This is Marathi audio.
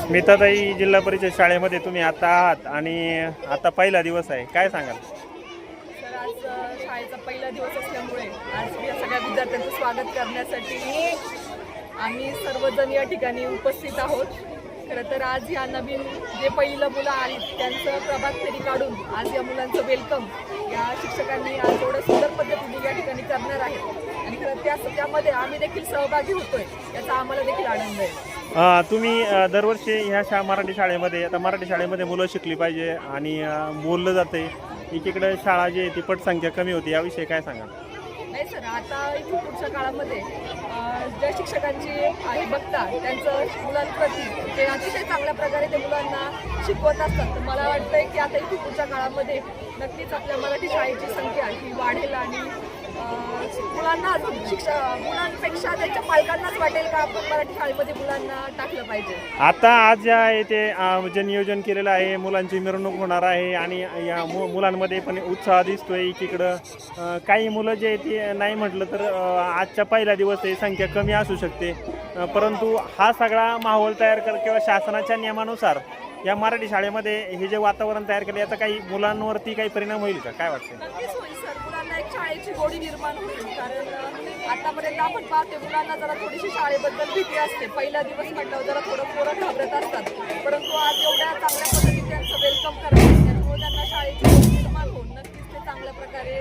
स्मिताताई, जिल्हा परिषद शाळेमध्ये तुम्ही आता आहात आणि आता पहिला दिवस आहे, काय सांगाल? सर, आज शाळेचा पहिला दिवस असल्यामुळे आज या सगळ्या विद्यार्थ्यांचं स्वागत करण्यासाठी आम्ही सर्वजण या ठिकाणी उपस्थित आहोत. खरं तर आज या नवीन जे पहिलं मुलं आली त्यांचं प्रभात फेरी काढून आज या मुलांचं वेलकम या शिक्षकांनी आज एवढं सुंदर पद्धतीने या ठिकाणी करणार आहेत आणि खरं त्यामध्ये आम्ही देखील सहभागी होतोय, याचा आम्हाला देखील आनंद आहे. तुम्ही दरवर्षी ह्या मराठी शाळेमध्ये, आता मराठी शाळेमध्ये मुलं शिकली पाहिजे आणि बोललं जाते, एकीकडे शाळा जी आहे ती पटसंख्या कमी होती, याविषयी काय सांगाल? नाही सर, आता इथून पुढच्या काळामध्ये ज्या शिक्षकांची आहे बघता त्यांचं मुलांप्रती ते अतिशय चांगल्या प्रकारे ते मुलांना शिकवत असतात. तर मला वाटतंय की आता इथून पुढच्या काळामध्ये नक्कीच आपल्या मराठी शाळेची संख्या ही वाढेल आणि मुलांना मुलांपेक्षा त्यांच्या पालकांनाच वाटेल का आपण मराठी शाळेमध्ये मुलांना टाकलं पाहिजे. आता आज जे आहे ते जे नियोजन केलेलं आहे, मुलांची मिरवणूक होणार आहे आणि या मुलांमध्ये पण उत्साह दिसतोय. एकीकडं काही मुलं जे आहे ते नाही म्हटलं तर आजचा पहिला दिवस आहे, संख्या कमी असू शकते, परंतु हा सगळा माहोल तयार कर किंवा शासनाच्या नियमानुसार या मराठी शाळेमध्ये हे जे वातावरण तयार केलं याचा काही मुलांवरती काही परिणाम होईल का, काय वाटतं? नक्कीच होईल सर, मुलांना एक शाळेची गोडी निर्माण होईल. कारण आतापर्यंत आपण पाहतो मुलांना जरा थोडीशी शाळेबद्दल भीती असते, पहिला दिवस म्हटल्यावर जरा थोडं पोरं घाबरत असतात, परंतु आज एवढ्या चांगल्या पद्धतीने त्यांचं वेलकम करतात त्यामुळे त्यांना शाळेची गोडी निर्माण होऊन नक्कीच ते चांगल्या प्रकारे